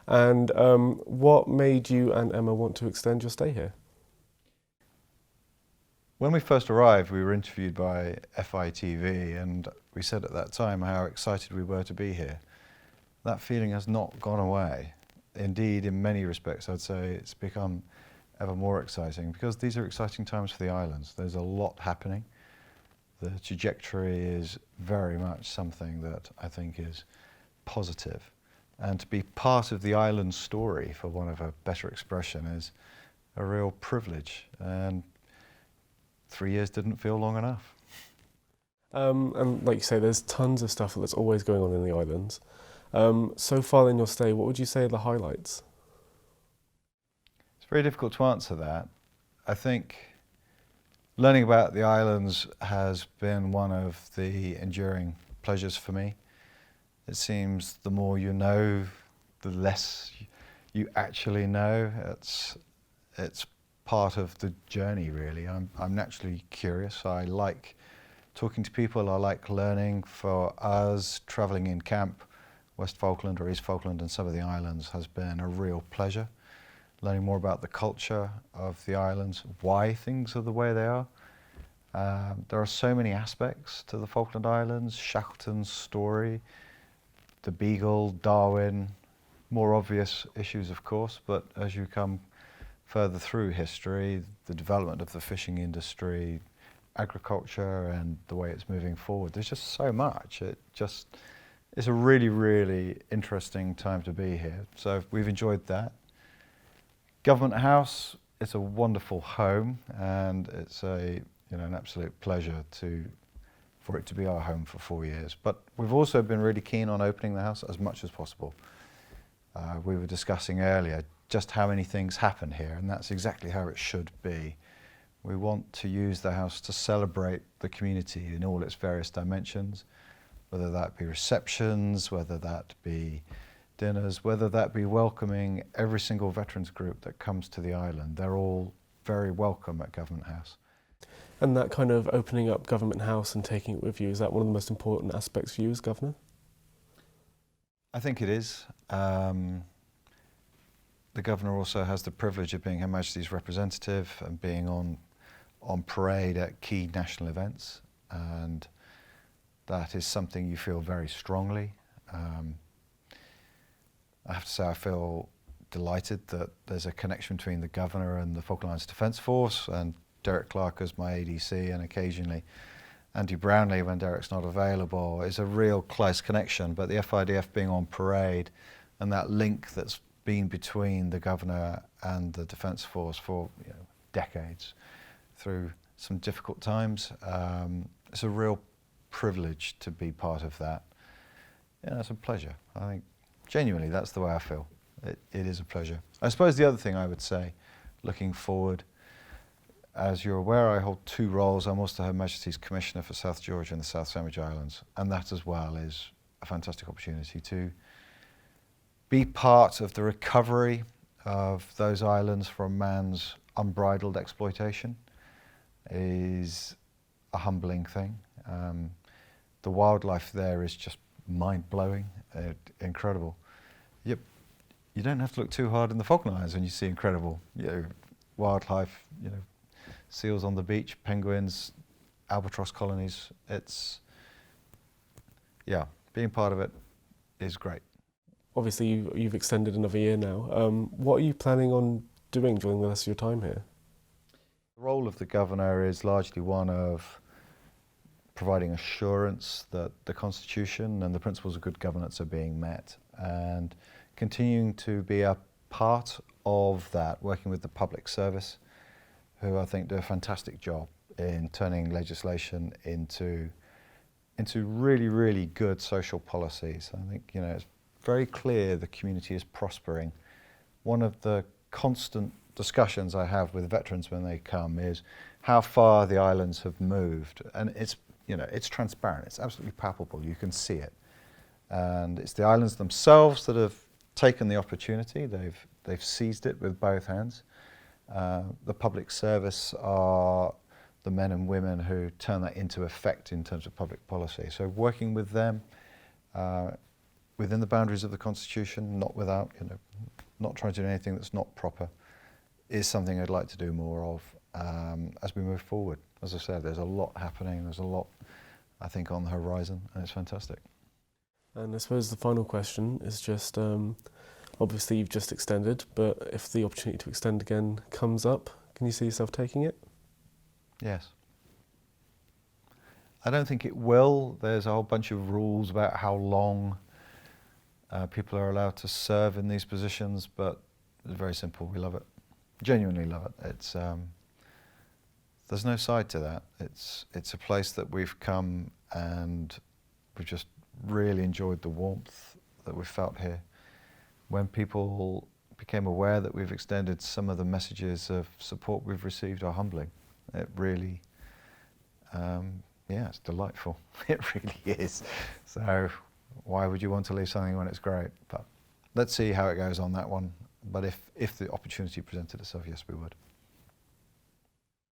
And what made you and Emma want to extend your stay here? When we first arrived, we were interviewed by FITV, and we said at that time how excited we were to be here. That feeling has not gone away. Indeed, in many respects, I'd say it's become ever more exciting because these are exciting times for the islands. There's a lot happening. The trajectory is very much something that I think is positive. And to be part of the island story, for want of a better expression, is a real privilege. And 3 years didn't feel long enough. And like you say, there's tons of stuff that's always going on in the islands. So far in your stay, what would you say are the highlights? It's very difficult to answer that. I think learning about the islands has been one of the enduring pleasures for me. It seems the more you know, the less you actually know. It's part of the journey, really. I'm naturally curious. I like talking to people. I like learning. For us, travelling in camp, West Falkland or East Falkland and some of the islands has been a real pleasure. Learning more about the culture of the islands, why things are the way they are. There are so many aspects to the Falkland Islands, Shackleton's story, the Beagle, Darwin, more obvious issues of course, but as you come further through history, the development of the fishing industry, agriculture and the way it's moving forward, there's just so much. It's a really, really interesting time to be here. So we've enjoyed that. Government House, it's a wonderful home and it's an absolute pleasure for it to be our home for 4 years. But we've also been really keen on opening the house as much as possible. We were discussing earlier just how many things happen here, and that's exactly how it should be. We want to use the house to celebrate the community in all its various dimensions, whether that be receptions, whether that be dinners, whether that be welcoming every single veterans group that comes to the island. They're all very welcome at Government House. And that kind of opening up Government House and taking it with you, is that one of the most important aspects for you as Governor? I think it is. The Governor also has the privilege of being Her Majesty's representative and being on parade at key national events, and that is something you feel very strongly. I have to say I feel delighted that there's a connection between the Governor and the Falkland Islands Defence Force, and Derek Clark as my ADC, and occasionally Andy Brownlee when Derek's not available. Is a real close connection, but the FIDF being on parade and that link that's been between the Governor and the Defence Force for decades through some difficult times, it's a real privilege to be part of that. Yeah, it's a pleasure. I think genuinely that's the way I feel. It is a pleasure. I suppose the other thing I would say, looking forward, as you're aware, I hold two roles. I'm also Her Majesty's Commissioner for South Georgia and the South Sandwich Islands, and that as well is a fantastic opportunity to be part of the recovery of those islands from man's unbridled exploitation. Is a humbling thing. The wildlife there is just mind-blowing, incredible. Yep, you don't have to look too hard in the Falkland Islands when you see incredible wildlife, seals on the beach, penguins, albatross colonies. Being part of it is great. Obviously you've extended another year now. What are you planning on doing during the rest of your time here? The role of the Governor is largely one of providing assurance that the Constitution and the principles of good governance are being met, and continuing to be a part of that, working with the public service, who I think do a fantastic job in turning legislation into really, really good social policies. I think it's very clear the community is prospering. One of the constant discussions I have with veterans when they come is how far the islands have moved, and it's transparent, it's absolutely palpable, you can see it. And it's the islands themselves that have taken the opportunity, they've seized it with both hands. The public service are the men and women who turn that into effect in terms of public policy. So working with them within the boundaries of the Constitution, not without, not trying to do anything that's not proper, is something I'd like to do more of as we move forward. As I said, there's a lot happening, there's a lot, I think, on the horizon, and it's fantastic. And I suppose the final question is just, obviously you've just extended, but if the opportunity to extend again comes up, can you see yourself taking it? Yes. I don't think it will. There's a whole bunch of rules about how long people are allowed to serve in these positions, but it's very simple. We love it. Genuinely love it. It's there's no side to that. It's a place that we've come and we've just really enjoyed the warmth that we've felt here. When people became aware that we've extended, some of the messages of support we've received are humbling. It really, it's delightful. It really is. So why would you want to leave something when it's great? But let's see how it goes on that one. But if the opportunity presented itself, yes, we would.